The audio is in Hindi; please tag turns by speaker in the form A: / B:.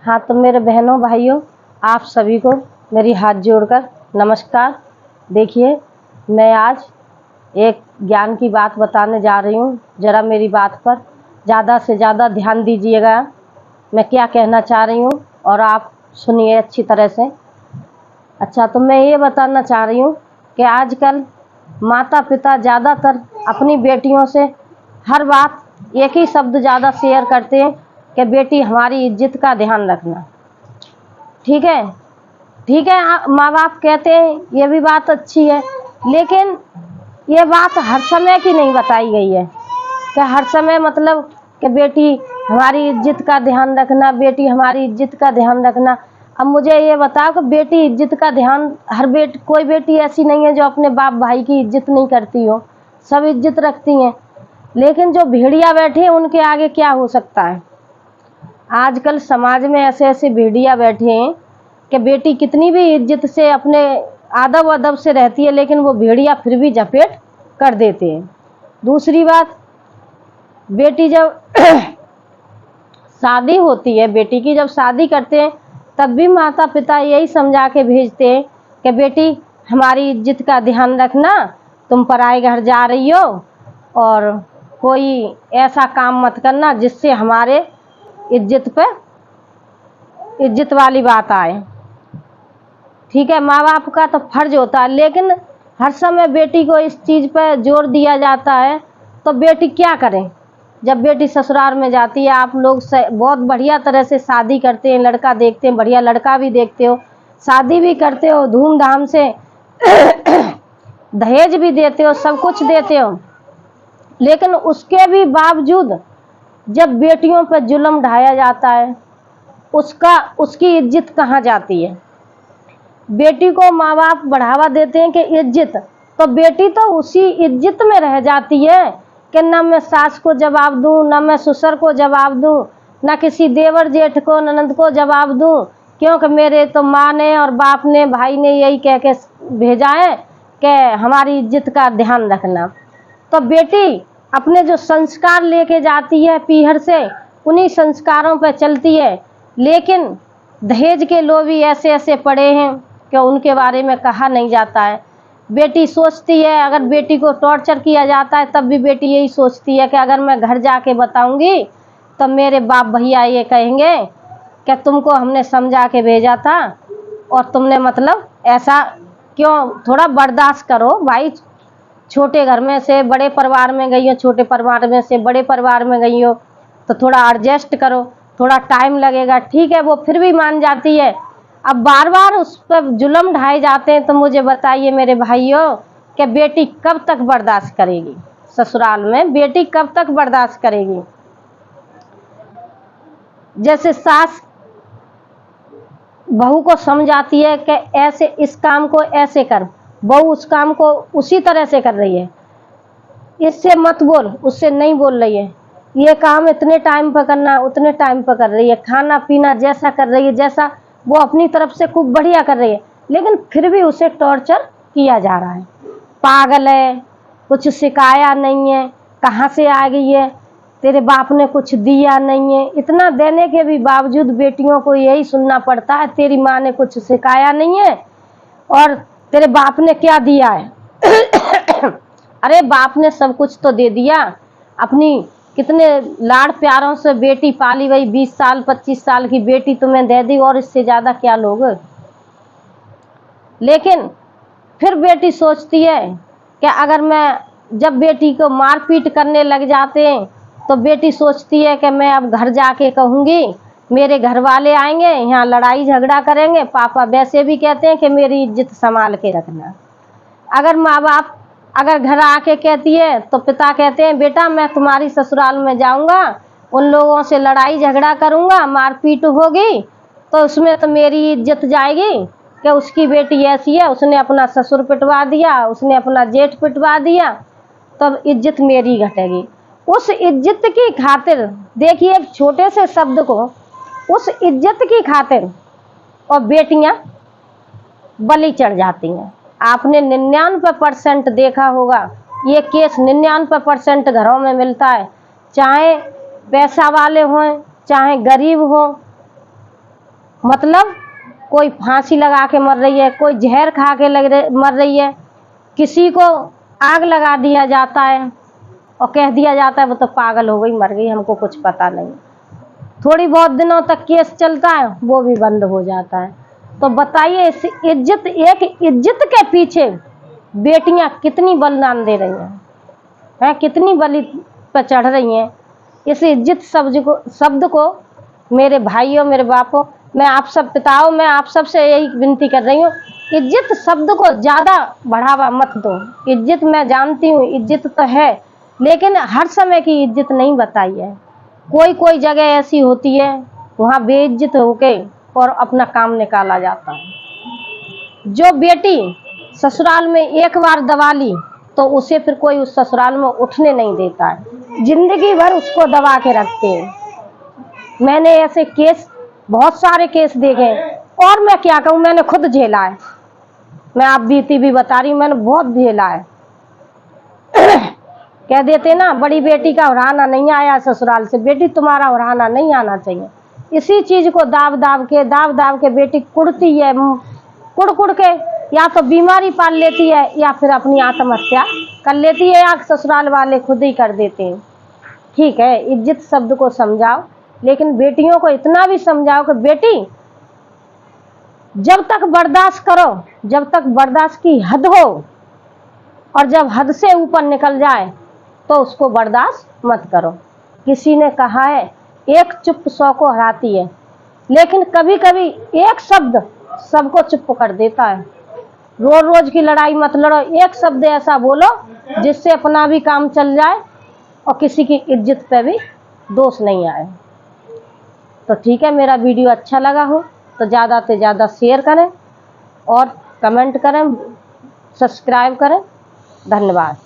A: हाँ, तो मेरे बहनों भाइयों, आप सभी को मेरी हाथ जोड़कर नमस्कार। देखिए, मैं आज एक ज्ञान की बात बताने जा रही हूँ। ज़रा मेरी बात पर ज़्यादा से ज़्यादा ध्यान दीजिएगा। मैं क्या कहना चाह रही हूँ और आप सुनिए अच्छी तरह से। अच्छा, तो मैं ये बताना चाह रही हूँ कि आजकल माता पिता ज़्यादातर अपनी बेटियों से हर बात एक ही शब्द ज़्यादा शेयर करते हैं कि बेटी हमारी इज्जत का ध्यान रखना। ठीक है, ठीक है, माँ बाप कहते हैं, ये भी बात अच्छी है, लेकिन ये बात हर समय की नहीं बताई गई है कि हर समय मतलब कि बेटी हमारी इज्जत का ध्यान रखना, बेटी हमारी इज्जत का ध्यान रखना। अब मुझे ये बताओ कि बेटी इज्जत का ध्यान कोई बेटी ऐसी नहीं है जो अपने बाप भाई की इज्जत नहीं करती हो, सब इज्जत रखती हैं। लेकिन जो भेड़िया बैठे हैं उनके आगे क्या हो सकता है। आजकल समाज में ऐसे ऐसे भेड़िया बैठे हैं कि बेटी कितनी भी इज्जत से अपने आदब अदब से रहती है, लेकिन वो भेड़िया फिर भी झपेट कर देते हैं। दूसरी बात, बेटी जब शादी होती है, बेटी की जब शादी करते हैं, तब भी माता पिता यही समझा के भेजते हैं कि बेटी हमारी इज्जत का ध्यान रखना, तुम पराए घर जा रही हो और कोई ऐसा काम मत करना जिससे हमारे इज्जत वाली बात आए। ठीक है, माँ बाप का तो फर्ज होता है, लेकिन हर समय बेटी को इस चीज़ पर जोर दिया जाता है, तो बेटी क्या करें। जब बेटी ससुराल में जाती है, आप लोग बहुत बढ़िया तरह से शादी करते हैं, लड़का देखते हैं, बढ़िया लड़का भी देखते हो, शादी भी करते हो धूमधाम से दहेज भी देते हो, सब कुछ देते हो, लेकिन उसके भी बावजूद जब बेटियों पर जुल्म ढाया जाता है, उसकी इज्जत कहाँ जाती है। बेटी को माँ बाप बढ़ावा देते हैं कि इज्जत, तो बेटी तो उसी इज्जत में रह जाती है कि न मैं सास को जवाब दूं, न मैं ससुर को जवाब दूं, न किसी देवर जेठ को ननद को जवाब दूं, क्योंकि मेरे तो माँ ने और बाप ने भाई ने यही कह के भेजा है कि हमारी इज्जत का ध्यान रखना। तो बेटी अपने जो संस्कार लेके जाती है पीहर से, उन्हीं संस्कारों पर चलती है, लेकिन दहेज के लोभी ऐसे ऐसे पड़े हैं कि उनके बारे में कहा नहीं जाता है। बेटी सोचती है, अगर बेटी को टॉर्चर किया जाता है तब भी बेटी यही सोचती है कि अगर मैं घर जाके बताऊंगी तो मेरे बाप भैया ये कहेंगे कि तुमको हमने समझा के भेजा था और तुमने मतलब ऐसा क्यों। थोड़ा बर्दाश्त करो भाई, छोटे घर में से बड़े परिवार में गई हो, छोटे परिवार में से बड़े परिवार में गई हो, तो थोड़ा एडजस्ट करो, थोड़ा टाइम लगेगा। ठीक है, वो फिर भी मान जाती है। अब बार बार उस पर जुल्म ढाए जाते हैं, तो मुझे बताइए मेरे भाइयों कि बेटी कब तक बर्दाश्त करेगी। ससुराल में बेटी कब तक बर्दाश्त करेगी। जैसे सास बहू को समझाती है कि ऐसे इस काम को ऐसे कर, बहू उस काम को उसी तरह से कर रही है, इससे मत बोल, उससे नहीं बोल रही है, ये काम इतने टाइम पर करना, उतने टाइम पर कर रही है, खाना पीना जैसा कर रही है, जैसा वो अपनी तरफ से खूब बढ़िया कर रही है, लेकिन फिर भी उसे टॉर्चर किया जा रहा है। पागल है, कुछ सिखाया नहीं है, कहाँ से आ गई है, तेरे बाप ने कुछ दिया नहीं है। इतना देने के भी बावजूद बेटियों को यही सुनना पड़ता है, तेरी माँ ने कुछ सिखाया नहीं है और तेरे बाप ने क्या दिया है। अरे बाप ने सब कुछ तो दे दिया, अपनी कितने लाड़ प्यारों से बेटी पाली, वही 20 साल 25 साल की बेटी तुम्हें दे दी, और इससे ज्यादा क्या लोगे। लेकिन फिर बेटी सोचती है कि अगर मैं, जब बेटी को मारपीट करने लग जाते हैं तो बेटी सोचती है कि मैं अब घर जाके कहूँगी, मेरे घर वाले आएंगे, यहाँ लड़ाई झगड़ा करेंगे, पापा वैसे भी कहते हैं कि मेरी इज्जत संभाल के रखना। अगर माँ बाप अगर घर आके कहती है तो पिता कहते हैं बेटा मैं तुम्हारी ससुराल में जाऊंगा, उन लोगों से लड़ाई झगड़ा करूंगा, मारपीट होगी, तो उसमें तो मेरी इज्जत जाएगी कि उसकी बेटी ऐसी है, उसने अपना ससुर पिटवा दिया, उसने अपना जेठ पिटवा दिया, तब इज्जत मेरी घटेगी। उस इज्जत की खातिर, देखिए एक छोटे से शब्द को, उस इज्जत की खातिर और बेटियां बलि चढ़ जाती हैं। आपने 99% देखा होगा, ये केस 99% घरों में मिलता है, चाहे पैसा वाले हों चाहे गरीब हों, मतलब कोई फांसी लगा के मर रही है, कोई जहर खा के मर रही है, किसी को आग लगा दिया जाता है और कह दिया जाता है वो तो पागल हो गई, मर गई, हमको कुछ पता नहीं। थोड़ी बहुत दिनों तक केस चलता है, वो भी बंद हो जाता है। तो बताइए इस इज्जत, एक इज्जत के पीछे बेटियां कितनी बलिदान दे रही हैं, कितनी बलि पर चढ़ रही हैं। इस इज्जत शब्द को मेरे भाइयों, मेरे बापों, मैं आप सब पिताओं, मैं आप सब से यही विनती कर रही हूँ, इज्जत शब्द को ज़्यादा बढ़ावा मत दो। इज्जत मैं जानती हूँ, इज्जत तो है, लेकिन हर समय की इज्जत नहीं बताई है। कोई कोई जगह ऐसी होती है वहाँ बेइज्जत होके और अपना काम निकाला जाता है। जो बेटी ससुराल में एक बार दबा ली तो उसे फिर कोई उस ससुराल में उठने नहीं देता है, जिंदगी भर उसको दबा के रखते हैं। मैंने ऐसे केस, बहुत सारे केस देखे और मैं क्या कहूँ, मैंने खुद झेला है। मैं आप बीती भी बता रही हूँ, मैंने बहुत झेला है। कह देते ना, बड़ी बेटी का उड़ाना नहीं आया ससुराल से, बेटी तुम्हारा उड़ाना नहीं आना चाहिए। इसी चीज को दाब दाब के बेटी कुड़ती है, कुड़ के या तो बीमारी पाल लेती है या फिर अपनी आत्महत्या कर लेती है, या ससुराल वाले खुद ही कर देते हैं। ठीक है, इज्जत शब्द को समझाओ, लेकिन बेटियों को इतना भी समझाओ कि बेटी जब तक बर्दाश्त करो, जब तक बर्दाश्त की हद हो, और जब हद से ऊपर निकल जाए तो उसको बर्दाश्त मत करो। किसी ने कहा है एक चुप 100 को हराती है, लेकिन कभी कभी एक शब्द सबको चुप कर देता है। रोज रोज की लड़ाई मत लड़ो, एक शब्द ऐसा बोलो जिससे अपना भी काम चल जाए और किसी की इज्जत पे भी दोष नहीं आए। तो ठीक है, मेरा वीडियो अच्छा लगा हो तो ज़्यादा से ज़्यादा शेयर करें और कमेंट करें, सब्सक्राइब करें। धन्यवाद।